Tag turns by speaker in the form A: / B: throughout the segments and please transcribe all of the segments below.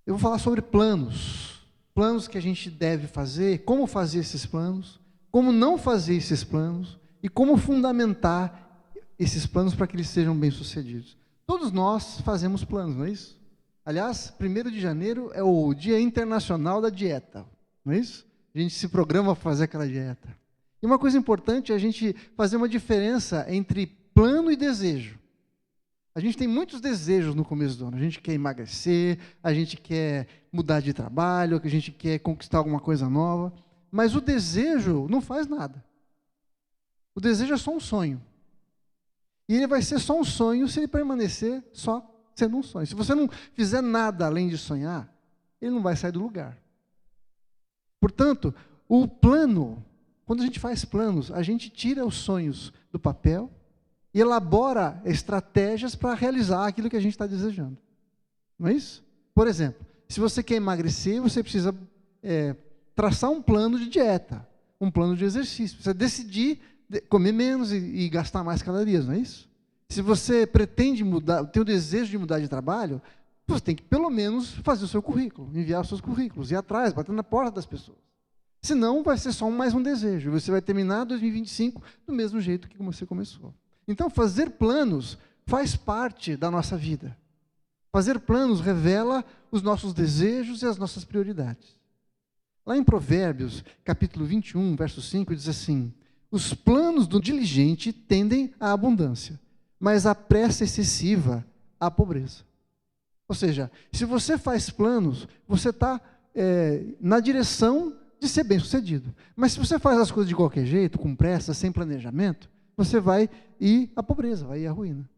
A: Eu vou falar sobre planos. Planos que a gente deve fazer, como fazer esses planos, como não fazer esses planos e como fundamentar esses planos para que eles sejam bem-sucedidos. Todos nós fazemos planos, não é isso? Aliás, 1º de janeiro é o Dia Internacional da Dieta, não é isso? A gente se programa para fazer aquela dieta. E uma coisa importante é a gente fazer uma diferença entre plano e desejo. A gente tem muitos desejos no começo do ano. A gente quer emagrecer, a gente quer mudar de trabalho, a gente quer conquistar alguma coisa nova. Mas o desejo não faz nada. O desejo é só um sonho. E ele vai ser só um sonho se ele permanecer só sendo um sonho. Se você não fizer nada além de sonhar, ele não vai sair do lugar. Portanto, o plano, quando a gente faz planos, a gente tira os sonhos do papel e elabora estratégias para realizar aquilo que a gente está desejando. Não é isso? Por exemplo, se você quer emagrecer, você precisa traçar um plano de dieta, um plano de exercício. Precisa decidir comer menos e gastar mais calorias, não é isso? Se você pretende mudar, tem o desejo de mudar de trabalho, você tem que pelo menos fazer o seu currículo, enviar os seus currículos, ir atrás, bater na porta das pessoas. Senão vai ser só mais um desejo. Você vai terminar 2025 do mesmo jeito que você começou. Então, fazer planos faz parte da nossa vida. Fazer planos revela os nossos desejos e as nossas prioridades. Lá em Provérbios, capítulo 21, verso 5, diz assim: os planos do diligente tendem à abundância, mas a pressa excessiva à pobreza. Ou seja, se você faz planos, você está na direção de ser bem-sucedido. Mas se você faz as coisas de qualquer jeito, com pressa, sem planejamento, você vai ir à pobreza, vai ir à ruína.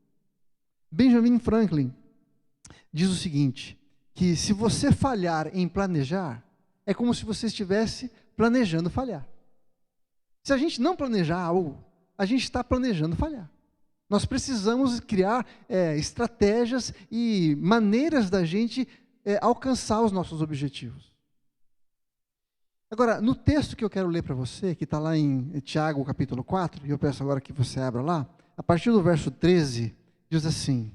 A: Benjamin Franklin diz o seguinte, que se você falhar em planejar, é como se você estivesse planejando falhar. Se a gente não planejar algo, a gente está planejando falhar. Nós precisamos criar estratégias e maneiras da gente alcançar os nossos objetivos. Agora, no texto que eu quero ler para você, que está lá em Tiago, capítulo 4, e eu peço agora que você abra lá, a partir do verso 13, diz assim,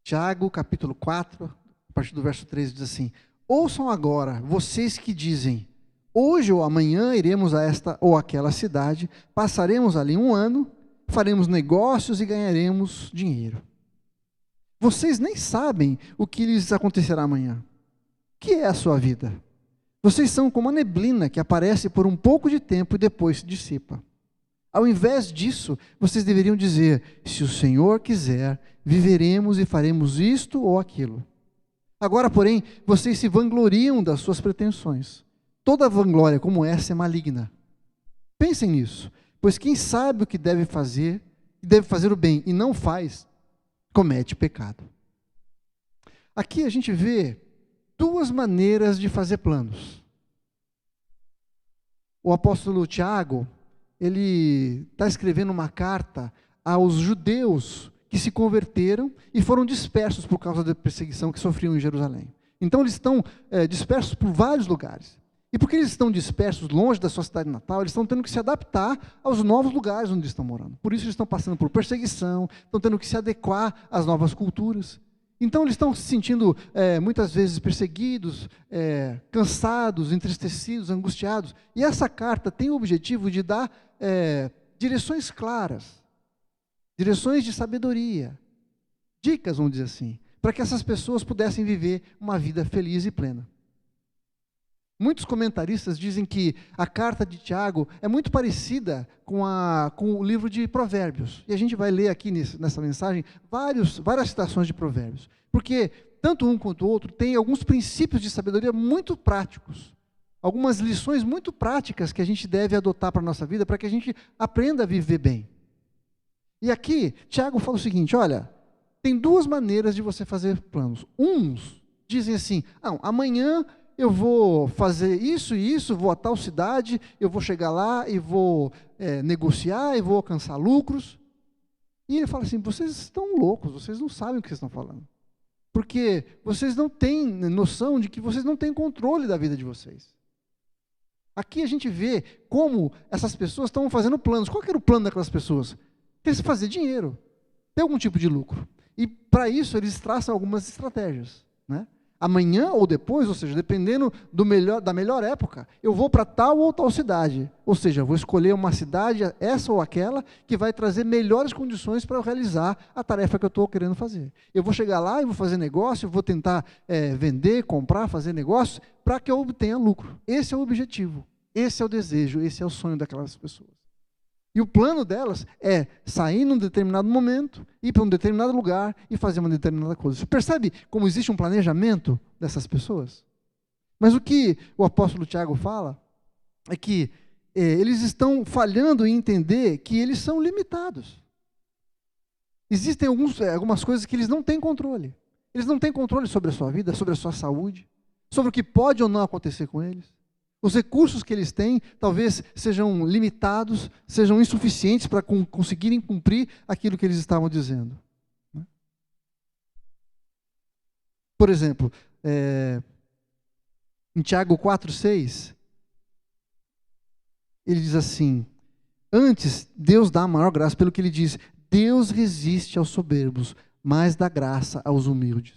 A: Tiago, capítulo 4, a partir do verso 13, diz assim: ouçam agora, vocês que dizem, hoje ou amanhã iremos a esta ou aquela cidade, passaremos ali um ano, faremos negócios e ganharemos dinheiro. Vocês nem sabem o que lhes acontecerá amanhã. O que é a sua vida? Vocês são como a neblina que aparece por um pouco de tempo e depois se dissipa. Ao invés disso, vocês deveriam dizer, se o Senhor quiser, viveremos e faremos isto ou aquilo. Agora, porém, vocês se vangloriam das suas pretensões. Toda vanglória como essa é maligna. Pensem nisso, pois quem sabe o que deve fazer o bem e não faz, comete pecado. Aqui a gente vê duas maneiras de fazer planos. O apóstolo Tiago, ele está escrevendo uma carta aos judeus que se converteram e foram dispersos por causa da perseguição que sofriam em Jerusalém. Então eles estão dispersos por vários lugares. E porque eles estão dispersos longe da sua cidade natal, eles estão tendo que se adaptar aos novos lugares onde estão morando. Por isso eles estão passando por perseguição, estão tendo que se adequar às novas culturas. Então eles estão se sentindo muitas vezes perseguidos, cansados, entristecidos, angustiados. E essa carta tem o objetivo de dar direções claras, direções de sabedoria, dicas, vamos dizer assim, para que essas pessoas pudessem viver uma vida feliz e plena. Muitos comentaristas dizem que a carta de Tiago é muito parecida com o livro de Provérbios. E a gente vai ler aqui nessa mensagem várias citações de Provérbios. Porque tanto um quanto o outro tem alguns princípios de sabedoria muito práticos. Algumas lições muito práticas que a gente deve adotar para a nossa vida para que a gente aprenda a viver bem. E aqui, Tiago fala o seguinte, olha, tem duas maneiras de você fazer planos. Uns dizem assim, amanhã eu vou fazer isso e isso, vou a tal cidade, eu vou chegar lá e vou negociar e vou alcançar lucros. E ele fala assim, vocês estão loucos, vocês não sabem o que vocês estão falando. Porque vocês não têm noção de que vocês não têm controle da vida de vocês. Aqui a gente vê como essas pessoas estão fazendo planos. Qual que era o plano daquelas pessoas? Ter fazer dinheiro, ter algum tipo de lucro. E para isso eles traçam algumas estratégias. né? Amanhã ou depois, ou seja, dependendo da melhor época, eu vou para tal ou tal cidade. Ou seja, eu vou escolher uma cidade, essa ou aquela, que vai trazer melhores condições para eu realizar a tarefa que eu estou querendo fazer. Eu vou chegar lá e vou fazer negócio, vou tentar vender, comprar, fazer negócio, para que eu obtenha lucro. Esse é o objetivo, esse é o desejo, esse é o sonho daquelas pessoas. E o plano delas é sair num determinado momento, ir para um determinado lugar e fazer uma determinada coisa. Você percebe como existe um planejamento dessas pessoas? Mas o que o apóstolo Tiago fala é que eles estão falhando em entender que eles são limitados. Existem algumas coisas que eles não têm controle. Eles não têm controle sobre a sua vida, sobre a sua saúde, sobre o que pode ou não acontecer com eles. Os recursos que eles têm talvez sejam limitados, sejam insuficientes para conseguirem cumprir aquilo que eles estavam dizendo. Por exemplo, em Tiago 4,6, ele diz assim: antes, Deus dá a maior graça, pelo que ele diz, Deus resiste aos soberbos, mas dá graça aos humildes.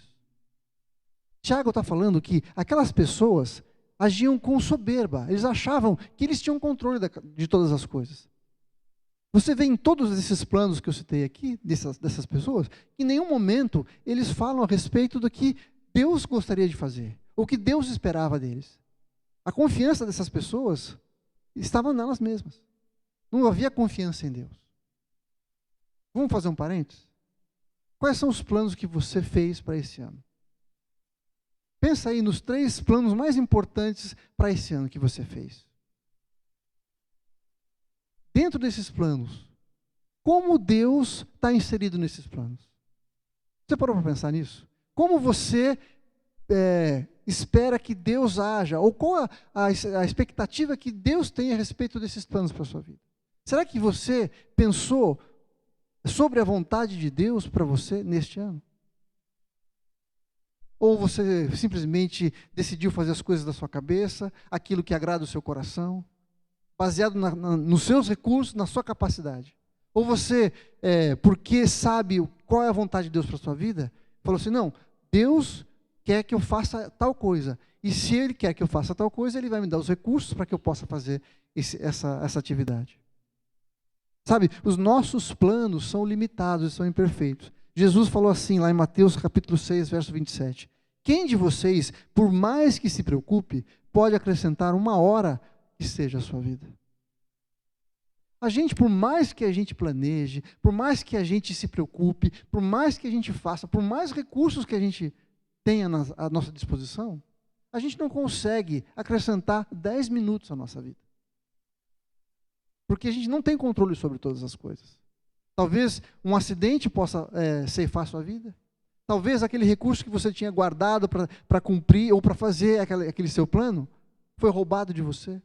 A: Tiago está falando que aquelas pessoas agiam com soberba, eles achavam que eles tinham controle de todas as coisas. Você vê em todos esses planos que eu citei aqui, dessas pessoas, que em nenhum momento eles falam a respeito do que Deus gostaria de fazer, o que Deus esperava deles. A confiança dessas pessoas estava nelas mesmas. Não havia confiança em Deus. Vamos fazer um parênteses? Quais são os planos que você fez para esse ano? Pensa aí nos 3 planos mais importantes para esse ano que você fez. Dentro desses planos, como Deus está inserido nesses planos? Você parou para pensar nisso? Como você espera que Deus haja? Ou qual a expectativa que Deus tem a respeito desses planos para a sua vida? Será que você pensou sobre a vontade de Deus para você neste ano? Ou você simplesmente decidiu fazer as coisas da sua cabeça, aquilo que agrada o seu coração, baseado nos seus recursos, na sua capacidade? Ou você, porque sabe qual é a vontade de Deus para a sua vida, falou assim: não, Deus quer que eu faça tal coisa, e se Ele quer que eu faça tal coisa, Ele vai me dar os recursos para que eu possa fazer essa atividade. Sabe, os nossos planos são limitados, são imperfeitos. Jesus falou assim lá em Mateus capítulo 6, verso 27. Quem de vocês, por mais que se preocupe, pode acrescentar 1 hora que seja a sua vida? A gente, por mais que a gente planeje, por mais que a gente se preocupe, por mais que a gente faça, por mais recursos que a gente tenha à nossa disposição, a gente não consegue acrescentar 10 minutos à nossa vida. Porque a gente não tem controle sobre todas as coisas. Talvez um acidente possa ceifar a sua vida. Talvez aquele recurso que você tinha guardado para cumprir ou para fazer aquele seu plano foi roubado de você.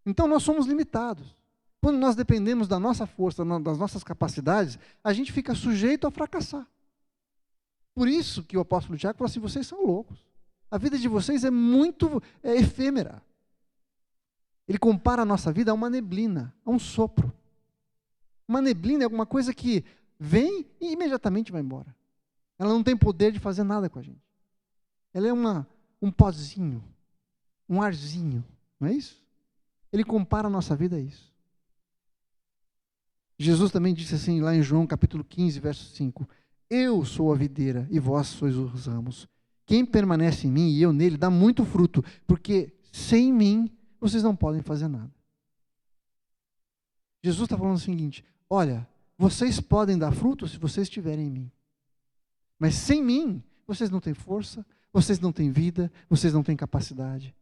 A: Então nós somos limitados. Quando nós dependemos da nossa força, das nossas capacidades, a gente fica sujeito a fracassar. Por isso que o apóstolo Tiago falou assim: vocês são loucos. A vida de vocês é muito efêmera. Ele compara a nossa vida a uma neblina, a um sopro. Uma neblina é alguma coisa que vem e imediatamente vai embora. Ela não tem poder de fazer nada com a gente. Ela é um pozinho, um arzinho, não é isso? Ele compara a nossa vida a isso. Jesus também disse assim, lá em João capítulo 15, verso 5. Eu sou a videira e vós sois os ramos. Quem permanece em mim e eu nele dá muito fruto, porque sem mim vocês não podem fazer nada. Jesus está falando o seguinte: olha, vocês podem dar fruto se vocês estiverem em mim. Mas sem mim, vocês não têm força, vocês não têm vida, vocês não têm capacidade.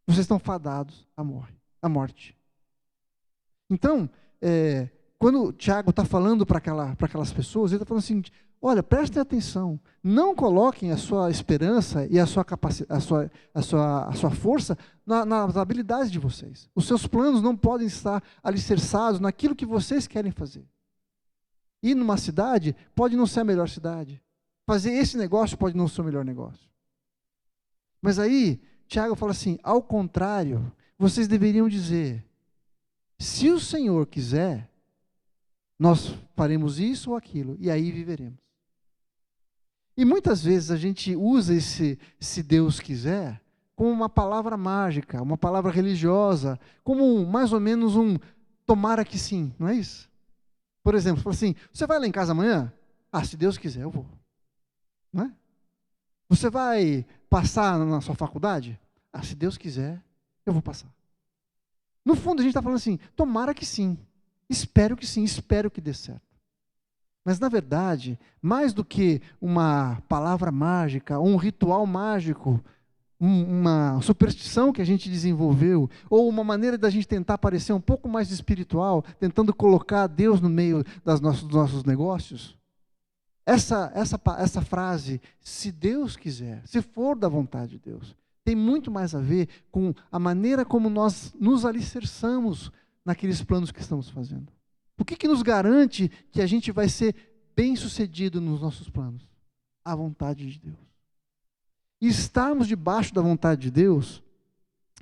A: Vocês estão fadados à morte. Então, quando o Tiago está falando para aquelas pessoas, ele está falando o seguinte: olha, prestem atenção, não coloquem a sua esperança e a sua força nas habilidades de vocês. Os seus planos não podem estar alicerçados naquilo que vocês querem fazer. Ir numa cidade pode não ser a melhor cidade. Fazer esse negócio pode não ser o melhor negócio. Mas aí, Tiago fala assim: ao contrário, vocês deveriam dizer: se o Senhor quiser, nós faremos isso ou aquilo, e aí viveremos. E muitas vezes a gente usa esse "se Deus quiser" como uma palavra mágica, uma palavra religiosa, como mais ou menos um tomara que sim, não é isso? Por exemplo, fala assim, você vai lá em casa amanhã? Ah, se Deus quiser, eu vou. Não é? Você vai passar na sua faculdade? Ah, se Deus quiser, eu vou passar. No fundo, a gente está falando assim, tomara que sim, espero que dê certo. Mas, na verdade, mais do que uma palavra mágica, um ritual mágico, uma superstição que a gente desenvolveu, ou uma maneira da gente tentar parecer um pouco mais espiritual, tentando colocar Deus no meio dos nossos negócios, essa frase, se Deus quiser, se for da vontade de Deus, tem muito mais a ver com a maneira como nós nos alicerçamos naqueles planos que estamos fazendo. O que nos garante que a gente vai ser bem-sucedido nos nossos planos? A vontade de Deus. E estarmos debaixo da vontade de Deus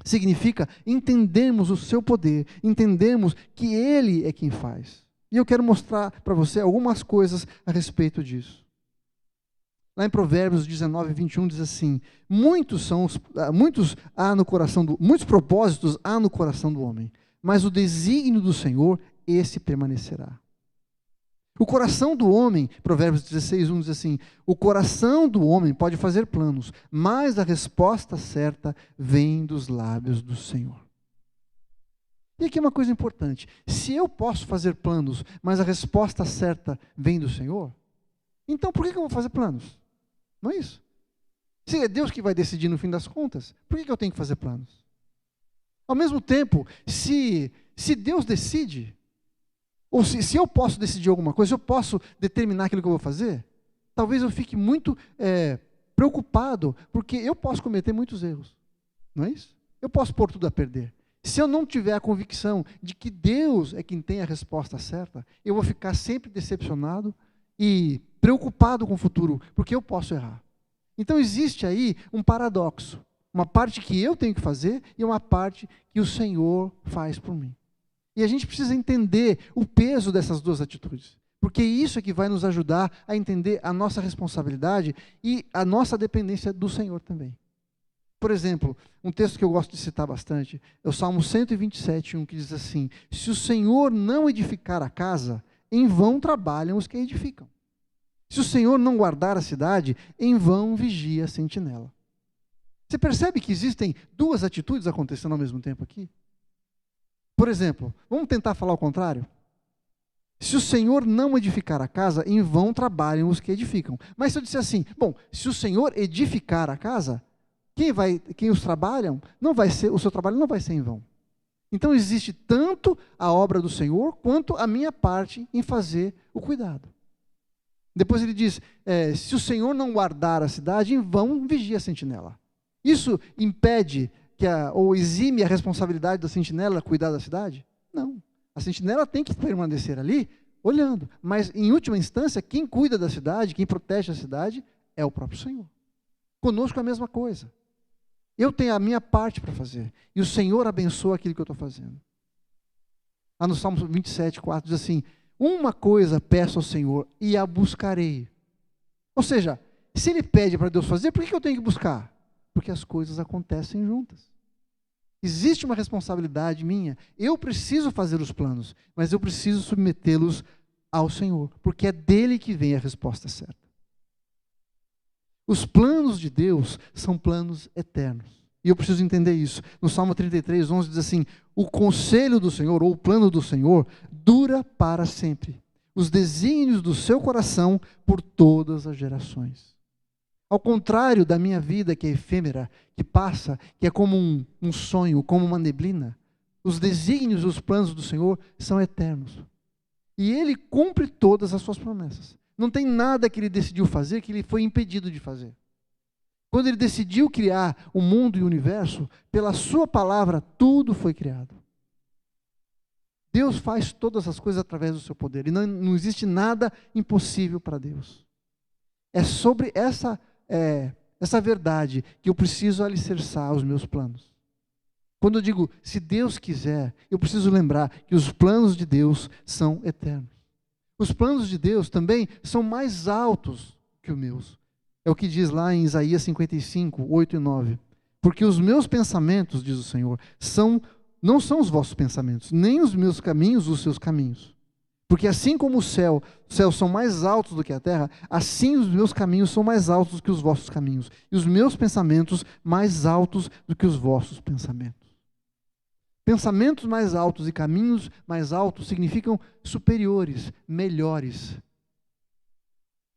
A: significa entendermos o seu poder, entendemos que Ele é quem faz. E eu quero mostrar para você algumas coisas a respeito disso. Lá em Provérbios 19, 21 diz assim: muitos propósitos há no coração do homem, mas o desígnio do Senhor, esse permanecerá. O coração do homem, Provérbios 16, 1 diz assim: o coração do homem pode fazer planos, mas a resposta certa vem dos lábios do Senhor. E aqui é uma coisa importante: se eu posso fazer planos, mas a resposta certa vem do Senhor, então por que eu vou fazer planos? Não é isso? Se é Deus que vai decidir no fim das contas, por que eu tenho que fazer planos? Ao mesmo tempo, se Deus decide, ou se eu posso decidir alguma coisa, se eu posso determinar aquilo que eu vou fazer, talvez eu fique muito preocupado, porque eu posso cometer muitos erros. Não é isso? Eu posso pôr tudo a perder. Se eu não tiver a convicção de que Deus é quem tem a resposta certa, eu vou ficar sempre decepcionado e preocupado com o futuro, porque eu posso errar. Então existe aí um paradoxo. Uma parte que eu tenho que fazer e uma parte que o Senhor faz por mim. E a gente precisa entender o peso dessas duas atitudes, porque isso é que vai nos ajudar a entender a nossa responsabilidade e a nossa dependência do Senhor também. Por exemplo, um texto que eu gosto de citar bastante é o Salmo 127, 1, que diz assim: se o Senhor não edificar a casa, em vão trabalham os que a edificam. Se o Senhor não guardar a cidade, em vão vigia a sentinela. Você percebe que existem duas atitudes acontecendo ao mesmo tempo aqui? Por exemplo, vamos tentar falar o contrário? Se o Senhor não edificar a casa, em vão trabalham os que edificam. Mas se eu disser assim, bom, se o Senhor edificar a casa, quem os trabalham, o seu trabalho não vai ser em vão. Então existe tanto a obra do Senhor, quanto a minha parte em fazer o cuidado. Depois ele diz, se o Senhor não guardar a cidade, em vão vigia a sentinela. Isso impede ou exime a responsabilidade da sentinela cuidar da cidade? Não. A sentinela tem que permanecer ali, olhando. Mas, em última instância, quem cuida da cidade, quem protege a cidade, é o próprio Senhor. Conosco é a mesma coisa. Eu tenho a minha parte para fazer. E o Senhor abençoa aquilo que eu estou fazendo. Lá no Salmo 27, 4, diz assim: uma coisa peço ao Senhor e a buscarei. Ou seja, se Ele pede para Deus fazer, por que eu tenho que buscar? Porque as coisas acontecem juntas. Existe uma responsabilidade minha. Eu preciso fazer os planos, mas eu preciso submetê-los ao Senhor, porque é dele que vem a resposta certa. Os planos de Deus são planos eternos. E eu preciso entender isso. No Salmo 33, 11 diz assim: o conselho do Senhor, ou o plano do Senhor, dura para sempre. Os desígnios do seu coração por todas as gerações. Ao contrário da minha vida, que é efêmera, que passa, que é como um sonho, como uma neblina, os desígnios e os planos do Senhor são eternos. E Ele cumpre todas as suas promessas. Não tem nada que Ele decidiu fazer que Ele foi impedido de fazer. Quando Ele decidiu criar o mundo e o universo, pela sua palavra, tudo foi criado. Deus faz todas as coisas através do seu poder. E não existe nada impossível para Deus. É sobre essa verdade que eu preciso alicerçar os meus planos. Quando eu digo, se Deus quiser, eu preciso lembrar que os planos de Deus são eternos. Os planos de Deus também são mais altos que os meus. É o que diz lá em Isaías 55, 8 e 9. Porque os meus pensamentos, diz o Senhor, não são os vossos pensamentos, nem os meus caminhos os seus caminhos. Porque assim como os céus são mais altos do que a terra, assim os meus caminhos são mais altos do que os vossos caminhos, e os meus pensamentos mais altos do que os vossos pensamentos. Pensamentos mais altos e caminhos mais altos significam superiores, melhores.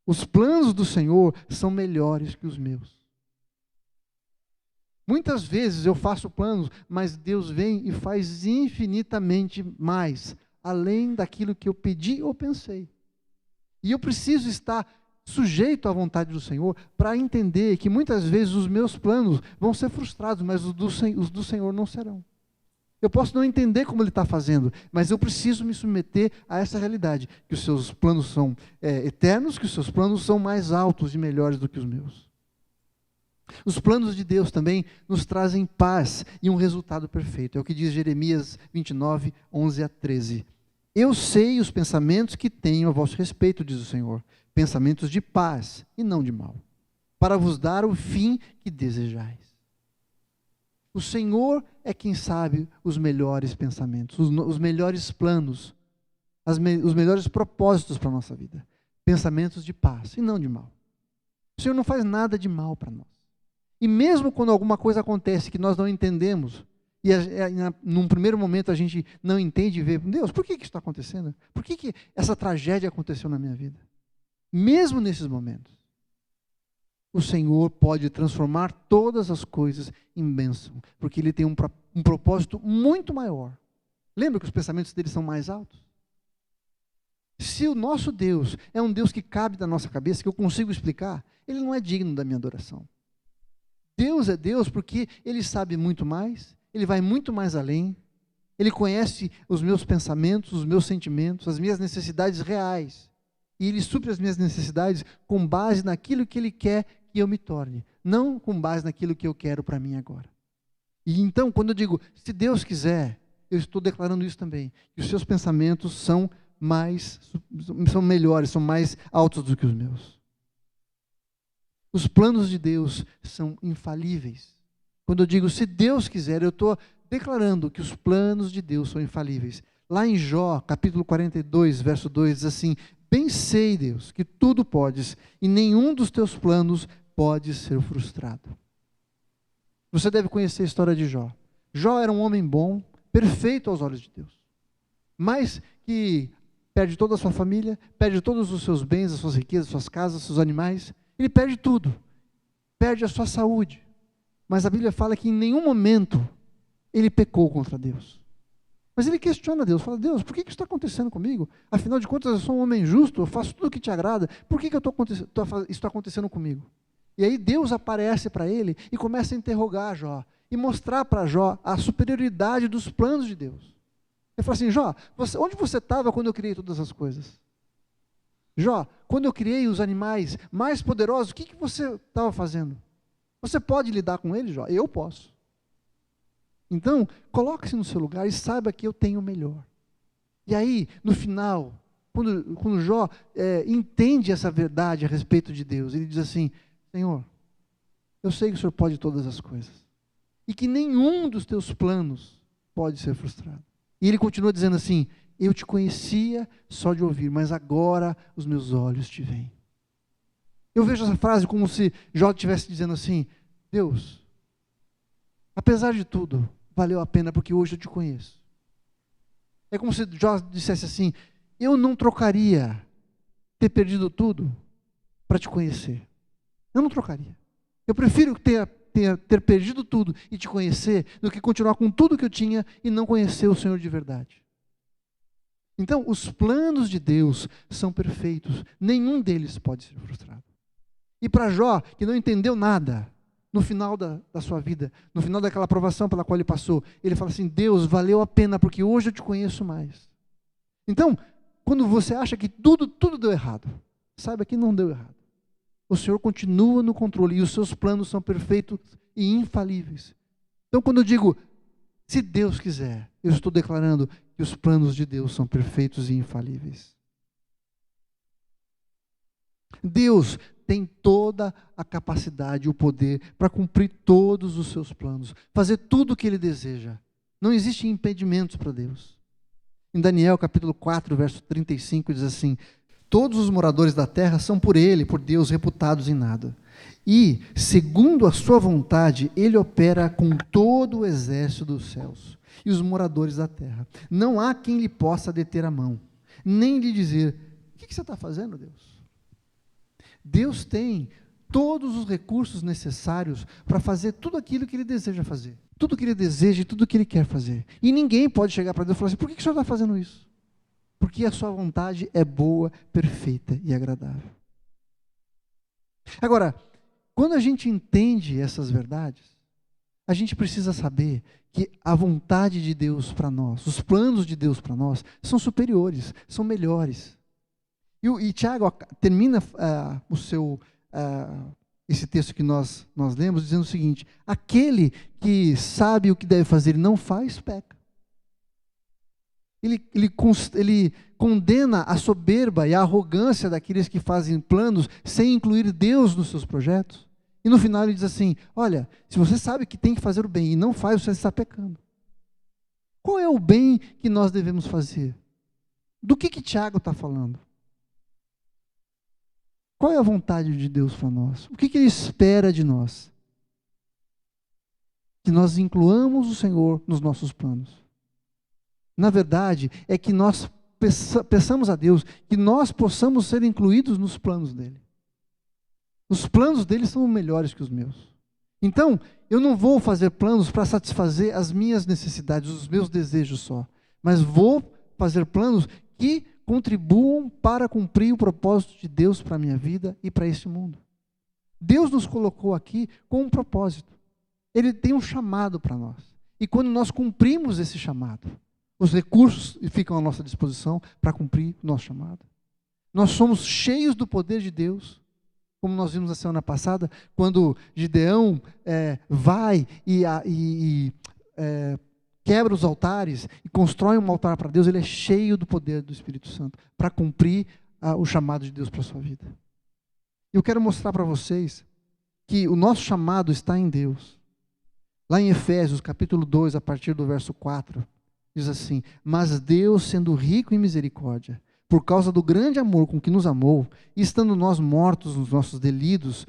A: Os planos do Senhor são melhores que os meus. Muitas vezes eu faço planos, mas Deus vem e faz infinitamente mais, além daquilo que eu pedi ou pensei. E eu preciso estar sujeito à vontade do Senhor para entender que muitas vezes os meus planos vão ser frustrados, mas os do Senhor não serão. Eu posso não entender como Ele está fazendo, mas eu preciso me submeter a essa realidade, que os seus planos são eternos, que os seus planos são mais altos e melhores do que os meus. Os planos de Deus também nos trazem paz e um resultado perfeito. É o que diz Jeremias 29, 11 a 13. Eu sei os pensamentos que tenho a vosso respeito, diz o Senhor, pensamentos de paz e não de mal, para vos dar o fim que desejais. O Senhor é quem sabe os melhores pensamentos, os melhores planos, os melhores propósitos para a nossa vida. Pensamentos de paz e não de mal. O Senhor não faz nada de mal para nós. E mesmo quando alguma coisa acontece que nós não entendemos, e num primeiro momento a gente não entende e vê, Deus, por que isso está acontecendo? Por que essa tragédia aconteceu na minha vida? Mesmo nesses momentos, o Senhor pode transformar todas as coisas em bênção, porque Ele tem um propósito muito maior. Lembra que os pensamentos dele são mais altos? Se o nosso Deus é um Deus que cabe da nossa cabeça, que eu consigo explicar, Ele não é digno da minha adoração. Deus é Deus porque Ele sabe muito mais, Ele vai muito mais além, Ele conhece os meus pensamentos, os meus sentimentos, as minhas necessidades reais, e Ele supre as minhas necessidades com base naquilo que Ele quer que eu me torne, não com base naquilo que eu quero para mim agora. E então, quando eu digo, se Deus quiser, eu estou declarando isso também, que os seus pensamentos são melhores, são mais altos do que os meus. Os planos de Deus são infalíveis. Quando eu digo, se Deus quiser, eu estou declarando que os planos de Deus são infalíveis. Lá em Jó, capítulo 42, verso 2, diz assim, bem sei, Deus, que tudo podes, e nenhum dos teus planos pode ser frustrado. Você deve conhecer a história de Jó. Jó era um homem bom, perfeito aos olhos de Deus, mas que perde toda a sua família, perde todos os seus bens, as suas riquezas, as suas casas, os seus animais. Ele perde tudo, perde a sua saúde, mas a Bíblia fala que em nenhum momento ele pecou contra Deus. Mas ele questiona Deus, fala, Deus, por que isso está acontecendo comigo? Afinal de contas, eu sou um homem justo, eu faço tudo o que te agrada, por que isso está acontecendo comigo? E aí Deus aparece para ele e começa a interrogar Jó, e mostrar para Jó a superioridade dos planos de Deus. Ele fala assim, Jó, onde você estava quando eu criei todas as coisas? Jó, quando eu criei os animais mais poderosos, o que você estava fazendo? Você pode lidar com eles, Jó? Eu posso. Então, coloque-se no seu lugar e saiba que eu tenho o melhor. E aí, no final, quando Jó entende essa verdade a respeito de Deus, ele diz assim, Senhor, eu sei que o Senhor pode todas as coisas, e que nenhum dos teus planos pode ser frustrado. E ele continua dizendo assim, eu te conhecia só de ouvir, mas agora os meus olhos te veem. Eu vejo essa frase como se Jó estivesse dizendo assim, Deus, apesar de tudo, valeu a pena porque hoje eu te conheço. É como se Jó dissesse assim, eu não trocaria ter perdido tudo para te conhecer. Eu não trocaria. Eu prefiro ter perdido tudo e te conhecer do que continuar com tudo que eu tinha e não conhecer o Senhor de verdade. Então, os planos de Deus são perfeitos, nenhum deles pode ser frustrado. E para Jó, que não entendeu nada, no final da sua vida, no final daquela provação pela qual ele passou, ele fala assim, Deus, valeu a pena, porque hoje eu te conheço mais. Então, quando você acha que tudo deu errado, saiba que não deu errado. O Senhor continua no controle, e os seus planos são perfeitos e infalíveis. Então, quando eu digo, se Deus quiser, eu estou declarando que os planos de Deus são perfeitos e infalíveis. Deus tem toda a capacidade e o poder para cumprir todos os seus planos, fazer tudo o que Ele deseja. Não existem impedimentos para Deus. Em Daniel capítulo 4, verso 35, diz assim: todos os moradores da terra são por Ele, por Deus, reputados em nada. E, segundo a sua vontade, Ele opera com todo o exército dos céus e os moradores da terra. Não há quem lhe possa deter a mão, nem lhe dizer: o que você está fazendo, Deus? Deus tem todos os recursos necessários para fazer tudo aquilo que Ele deseja fazer. Tudo que Ele deseja e tudo que Ele quer fazer. E ninguém pode chegar para Deus e falar assim: por que o Senhor está fazendo isso? Porque a sua vontade é boa, perfeita e agradável. Agora, quando a gente entende essas verdades, a gente precisa saber que a vontade de Deus para nós, os planos de Deus para nós, são superiores, são melhores. E Tiago termina esse texto que nós lemos dizendo o seguinte: aquele que sabe o que deve fazer e não faz, peca. Ele condena a soberba e a arrogância daqueles que fazem planos sem incluir Deus nos seus projetos. E no final ele diz assim: olha, se você sabe que tem que fazer o bem e não faz, você está pecando. Qual é o bem que nós devemos fazer? Do que Tiago está falando? Qual é a vontade de Deus para nós? O que Ele espera de nós? Que nós incluamos o Senhor nos nossos planos. Na verdade, é que nós peçamos a Deus que nós possamos ser incluídos nos planos dEle. Os planos dEle são melhores que os meus. Então, eu não vou fazer planos para satisfazer as minhas necessidades, os meus desejos só, mas vou fazer planos que contribuam para cumprir o propósito de Deus para a minha vida e para este mundo. Deus nos colocou aqui com um propósito. Ele tem um chamado para nós. E quando nós cumprimos esse chamado, os recursos ficam à nossa disposição para cumprir o nosso chamado. Nós somos cheios do poder de Deus, como nós vimos na semana passada, quando Gideão vai e quebra os altares e constrói um altar para Deus. Ele é cheio do poder do Espírito Santo para cumprir o chamado de Deus para a sua vida. Eu quero mostrar para vocês que o nosso chamado está em Deus. Lá em Efésios capítulo 2, a partir do verso 4, diz assim: mas Deus, sendo rico em misericórdia, por causa do grande amor com que nos amou, e estando nós mortos nos nossos delitos,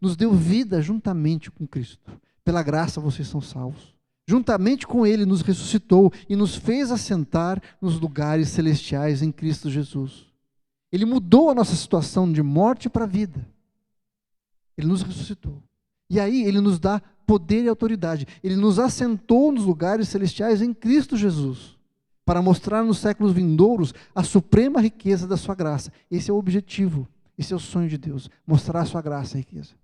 A: nos deu vida juntamente com Cristo. Pela graça vocês são salvos. Juntamente com Ele nos ressuscitou e nos fez assentar nos lugares celestiais em Cristo Jesus. Ele mudou a nossa situação de morte para a vida. Ele nos ressuscitou. E aí Ele nos dá poder e autoridade. Ele nos assentou nos lugares celestiais em Cristo Jesus, para mostrar nos séculos vindouros a suprema riqueza da sua graça. Esse é o objetivo, esse é o sonho de Deus, mostrar a sua graça e riqueza.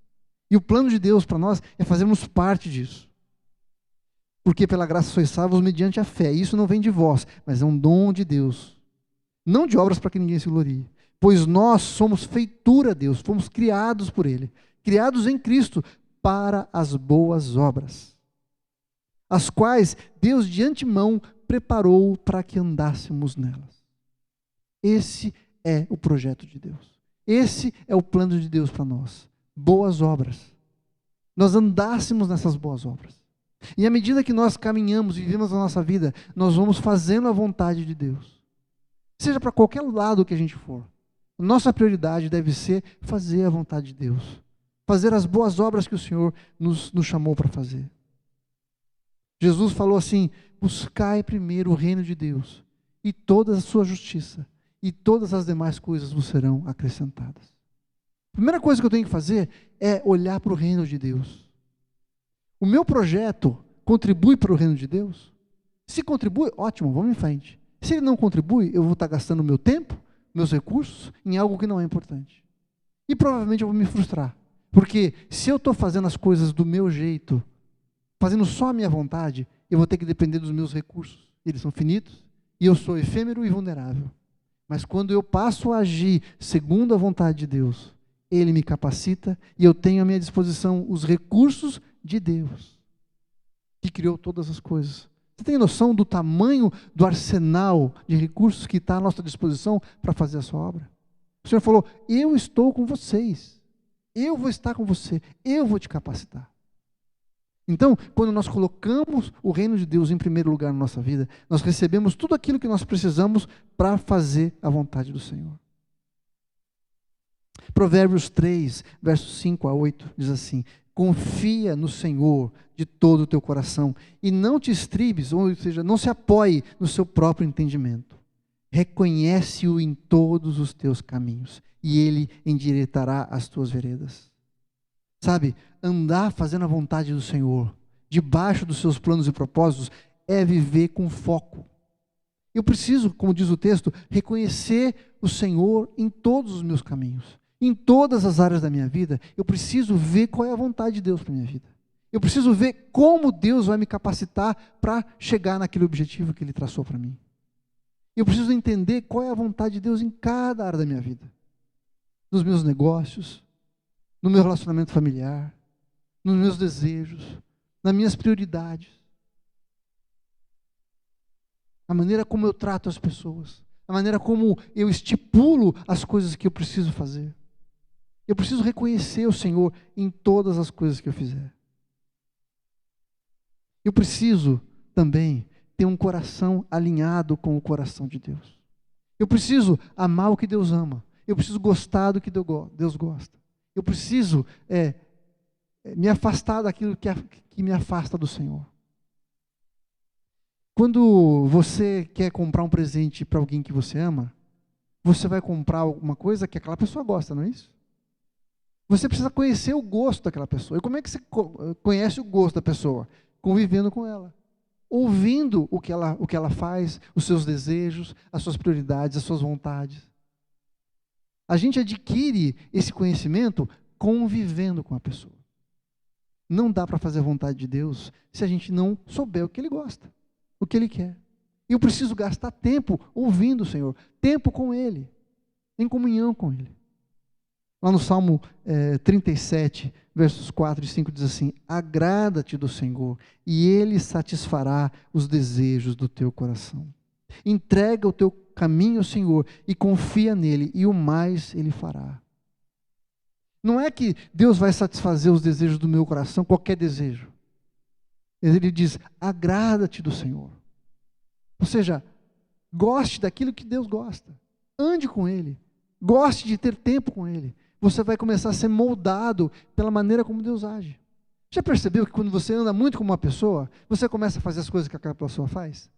A: E o plano de Deus para nós é fazermos parte disso. Porque pela graça sois salvos mediante a fé. Isso não vem de vós, mas é um dom de Deus. Não de obras para que ninguém se glorie. Pois nós somos feitura de Deus, fomos criados por Ele, criados em Cristo para as boas obras, as quais Deus de antemão preparou para que andássemos nelas. Esse é o projeto de Deus. Esse é o plano de Deus para nós. Boas obras. Nós andássemos nessas boas obras. E à medida que nós caminhamos e vivemos a nossa vida, nós vamos fazendo a vontade de Deus. Seja para qualquer lado que a gente for. Nossa prioridade deve ser fazer a vontade de Deus. Fazer as boas obras que o Senhor nos chamou para fazer. Jesus falou assim: buscai primeiro o reino de Deus e toda a sua justiça, e todas as demais coisas vos serão acrescentadas. A primeira coisa que eu tenho que fazer é olhar para o reino de Deus. O meu projeto contribui para o reino de Deus? Se contribui, ótimo, vamos em frente. Se ele não contribui, eu vou estar gastando meu tempo, meus recursos, em algo que não é importante. E provavelmente eu vou me frustrar. Porque se eu estou fazendo as coisas do meu jeito, fazendo só a minha vontade, eu vou ter que depender dos meus recursos. Eles são finitos e eu sou efêmero e vulnerável. Mas quando eu passo a agir segundo a vontade de Deus, Ele me capacita e eu tenho à minha disposição os recursos de Deus, que criou todas as coisas. Você tem noção do tamanho do arsenal de recursos que está à nossa disposição para fazer a sua obra? O Senhor falou: eu estou com vocês, eu vou estar com você, eu vou te capacitar. Então, quando nós colocamos o reino de Deus em primeiro lugar na nossa vida, nós recebemos tudo aquilo que nós precisamos para fazer a vontade do Senhor. Provérbios 3, versos 5 a 8, diz assim: confia no Senhor de todo o teu coração e não te estribes, ou seja, não se apoie no seu próprio entendimento. Reconhece-o em todos os teus caminhos e Ele endireitará as tuas veredas. Sabe, andar fazendo a vontade do Senhor, debaixo dos seus planos e propósitos, é viver com foco. Eu preciso, como diz o texto, reconhecer o Senhor em todos os meus caminhos. Em todas as áreas da minha vida, eu preciso ver qual é a vontade de Deus para a minha vida. Eu preciso ver como Deus vai me capacitar para chegar naquele objetivo que Ele traçou para mim. Eu preciso entender qual é a vontade de Deus em cada área da minha vida. Nos meus negócios, no meu relacionamento familiar, nos meus desejos, nas minhas prioridades. A maneira como eu trato as pessoas, a maneira como eu estipulo as coisas que eu preciso fazer. Eu preciso reconhecer o Senhor em todas as coisas que eu fizer. Eu preciso também ter um coração alinhado com o coração de Deus. Eu preciso amar o que Deus ama. Eu preciso gostar do que Deus gosta. Eu preciso me afastar daquilo que me afasta do Senhor. Quando você quer comprar um presente para alguém que você ama, você vai comprar alguma coisa que aquela pessoa gosta, não é isso? Você precisa conhecer o gosto daquela pessoa. E como é que você conhece o gosto da pessoa? Convivendo com ela. Ouvindo o que ela faz, os seus desejos, as suas prioridades, as suas vontades. A gente adquire esse conhecimento convivendo com a pessoa. Não dá para fazer a vontade de Deus se a gente não souber o que Ele gosta, o que Ele quer. Eu preciso gastar tempo ouvindo o Senhor, tempo com Ele, em comunhão com Ele. Lá no Salmo 37, versos 4 e 5 diz assim: agrada-te do Senhor e Ele satisfará os desejos do teu coração. Entrega o teu caminho ao Senhor e confia nele, e o mais Ele fará. Não é que Deus vai satisfazer os desejos do meu coração, qualquer desejo. Ele diz: agrada-te do Senhor. Ou seja, goste daquilo que Deus gosta. Ande com Ele. Goste de ter tempo com Ele. Você vai começar a ser moldado pela maneira como Deus age. Já percebeu que quando você anda muito com uma pessoa, você começa a fazer as coisas que aquela pessoa faz?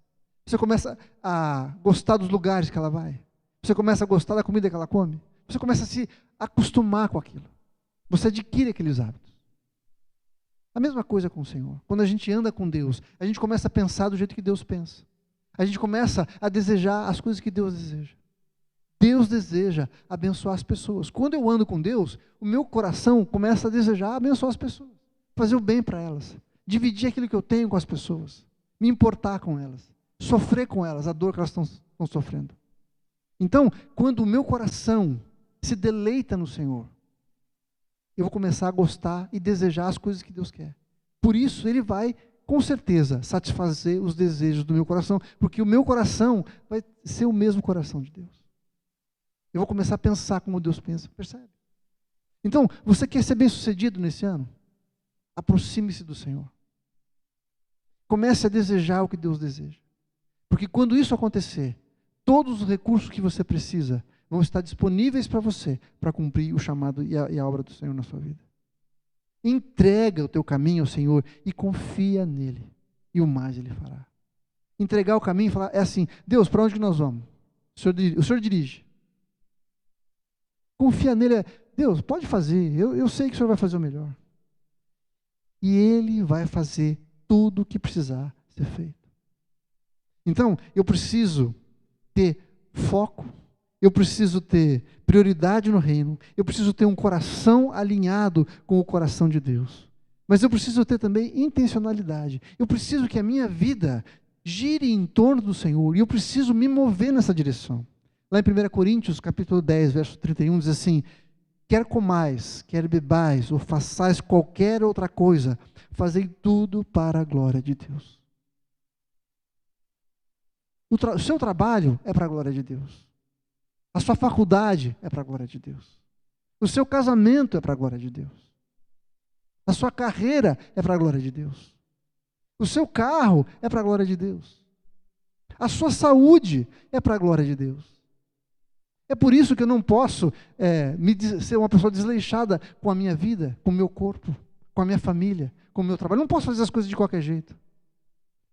A: Você começa a gostar dos lugares que ela vai. Você começa a gostar da comida que ela come. Você começa a se acostumar com aquilo. Você adquire aqueles hábitos. A mesma coisa com o Senhor. Quando a gente anda com Deus, a gente começa a pensar do jeito que Deus pensa. A gente começa a desejar as coisas que Deus deseja. Deus deseja abençoar as pessoas. Quando eu ando com Deus, o meu coração começa a desejar abençoar as pessoas, fazer o bem para elas, dividir aquilo que eu tenho com as pessoas, me importar com elas, sofrer com elas a dor que elas estão sofrendo. Então, quando o meu coração se deleita no Senhor, eu vou começar a gostar e desejar as coisas que Deus quer. Por isso, Ele vai, com certeza, satisfazer os desejos do meu coração, porque o meu coração vai ser o mesmo coração de Deus. Eu vou começar a pensar como Deus pensa, percebe? Então, você quer ser bem-sucedido nesse ano? Aproxime-se do Senhor. Comece a desejar o que Deus deseja. Porque quando isso acontecer, todos os recursos que você precisa vão estar disponíveis para você, para cumprir o chamado e a obra do Senhor na sua vida. Entrega o teu caminho ao Senhor e confia nele, e o mais Ele fará. Entregar o caminho e falar, é assim: Deus, para onde que nós vamos? O Senhor dirige. Confia nele, Deus, pode fazer, eu sei que o Senhor vai fazer o melhor. E Ele vai fazer tudo o que precisar ser feito. Então, eu preciso ter foco, eu preciso ter prioridade no reino, eu preciso ter um coração alinhado com o coração de Deus. Mas eu preciso ter também intencionalidade. Eu preciso que a minha vida gire em torno do Senhor, e eu preciso me mover nessa direção. Lá em 1 Coríntios, capítulo 10, verso 31, diz assim: quer comais, quer bebais, ou façais qualquer outra coisa, fazei tudo para a glória de Deus. O seu trabalho é para a glória de Deus. A sua faculdade é para a glória de Deus. O seu casamento é para a glória de Deus. A sua carreira é para a glória de Deus. O seu carro é para a glória de Deus. A sua saúde é para a glória de Deus. É por isso que eu não posso ser uma pessoa desleixada com a minha vida, com o meu corpo, com a minha família, com o meu trabalho. Eu não posso fazer as coisas de qualquer jeito.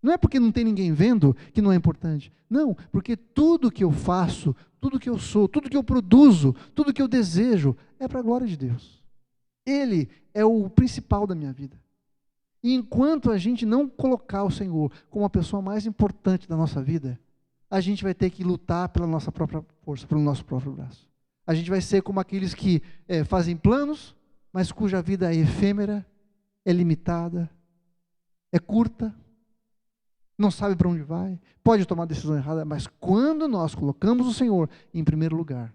A: Não é porque não tem ninguém vendo que não é importante. Não, porque tudo que eu faço, tudo que eu sou, tudo que eu produzo, tudo que eu desejo, é para a glória de Deus. Ele é o principal da minha vida. E enquanto a gente não colocar o Senhor como a pessoa mais importante da nossa vida, a gente vai ter que lutar pela nossa própria força, pelo nosso próprio braço. A gente vai ser como aqueles que fazem planos, mas cuja vida é efêmera, é limitada, é curta, não sabe para onde vai, pode tomar decisão errada, mas quando nós colocamos o Senhor em primeiro lugar,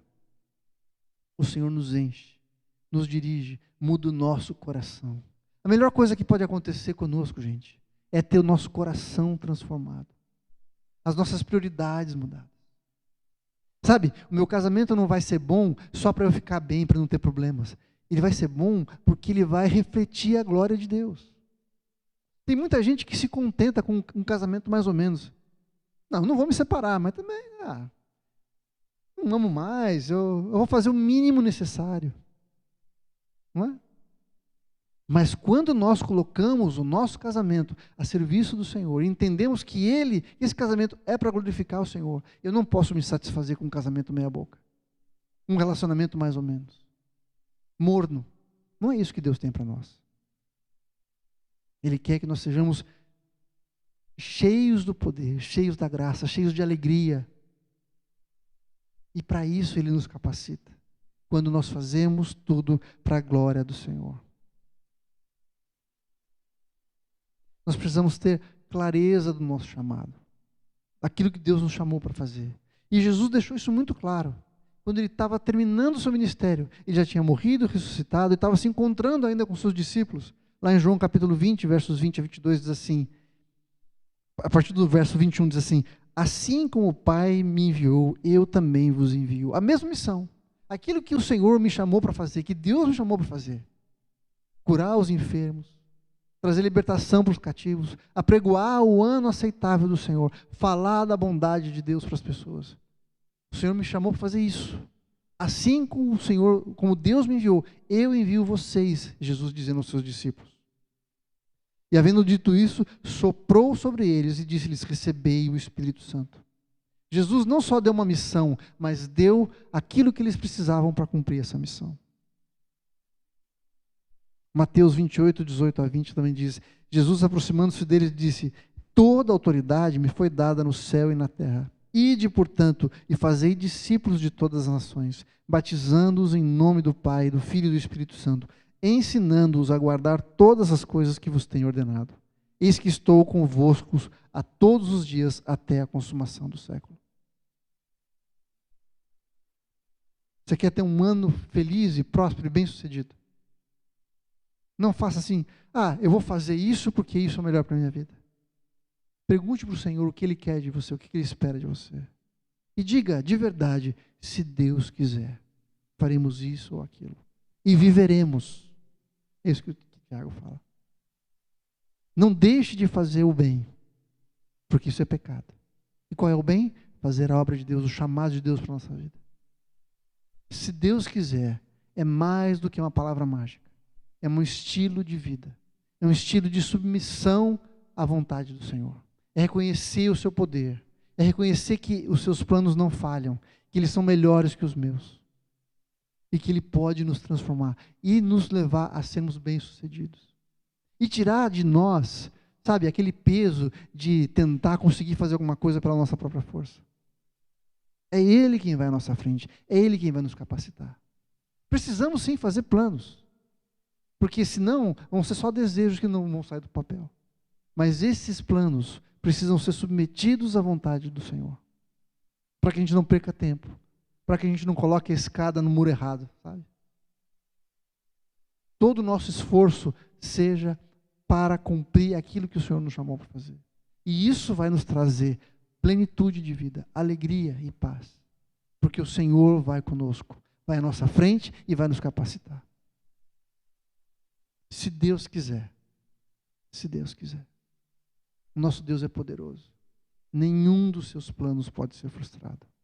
A: o Senhor nos enche, nos dirige, muda o nosso coração. A melhor coisa que pode acontecer conosco, gente, é ter o nosso coração transformado, as nossas prioridades mudadas. Sabe, o meu casamento não vai ser bom só para eu ficar bem, para não ter problemas. Ele vai ser bom porque ele vai refletir a glória de Deus. Tem muita gente que se contenta com um casamento mais ou menos. Não vou me separar, mas também, não amo mais, eu vou fazer o mínimo necessário. Não é? Mas quando nós colocamos o nosso casamento a serviço do Senhor, e entendemos que esse casamento é para glorificar o Senhor, eu não posso me satisfazer com um casamento meia boca, um relacionamento mais ou menos, morno. Não é isso que Deus tem para nós. Ele quer que nós sejamos cheios do poder, cheios da graça, cheios de alegria. E para isso Ele nos capacita, quando nós fazemos tudo para a glória do Senhor. Nós precisamos ter clareza do nosso chamado, daquilo que Deus nos chamou para fazer. E Jesus deixou isso muito claro. Quando Ele estava terminando o seu ministério, Ele já tinha morrido, ressuscitado, e estava se encontrando ainda com seus discípulos. Lá em João capítulo 20, versos 20 a 22, diz assim, a partir do verso 21 diz assim: assim como o Pai me enviou, eu também vos envio. A mesma missão, aquilo que o Senhor me chamou para fazer, que Deus me chamou para fazer. Curar os enfermos, trazer libertação para os cativos, apregoar o ano aceitável do Senhor, falar da bondade de Deus para as pessoas. O Senhor me chamou para fazer isso. Assim como o Senhor, como Deus me enviou, eu envio vocês, Jesus dizendo aos seus discípulos. E havendo dito isso, soprou sobre eles e disse-lhes: recebei o Espírito Santo. Jesus não só deu uma missão, mas deu aquilo que eles precisavam para cumprir essa missão. Mateus 28, 18 a 20 também diz: Jesus, aproximando-se deles, disse: toda autoridade me foi dada no céu e na terra. Ide, portanto, e fazei discípulos de todas as nações, batizando-os em nome do Pai, do Filho e do Espírito Santo, ensinando-os a guardar todas as coisas que vos tenho ordenado. Eis que estou convosco a todos os dias até a consumação do século. Você quer ter um ano feliz e próspero e bem-sucedido? Não faça assim: eu vou fazer isso porque isso é o melhor para a minha vida. Pergunte para o Senhor o que Ele quer de você, o que Ele espera de você. E diga de verdade: se Deus quiser, faremos isso ou aquilo. E viveremos. É isso que o Tiago fala. Não deixe de fazer o bem, porque isso é pecado. E qual é o bem? Fazer a obra de Deus, o chamado de Deus para a nossa vida. Se Deus quiser, é mais do que uma palavra mágica. É um estilo de vida. É um estilo de submissão à vontade do Senhor. É reconhecer o seu poder. É reconhecer que os seus planos não falham, que eles são melhores que os meus. E que Ele pode nos transformar e nos levar a sermos bem-sucedidos. E tirar de nós, sabe, aquele peso de tentar conseguir fazer alguma coisa pela nossa própria força. É Ele quem vai à nossa frente. É Ele quem vai nos capacitar. Precisamos sim fazer planos. Porque senão vão ser só desejos que não vão sair do papel. Mas esses planos precisam ser submetidos à vontade do Senhor. Para que a gente não perca tempo. Para que a gente não coloque a escada no muro errado, sabe? Todo o nosso esforço seja para cumprir aquilo que o Senhor nos chamou para fazer. E isso vai nos trazer plenitude de vida, alegria e paz. Porque o Senhor vai conosco, vai à nossa frente e vai nos capacitar. Se Deus quiser. Se Deus quiser. O nosso Deus é poderoso. Nenhum dos seus planos pode ser frustrado.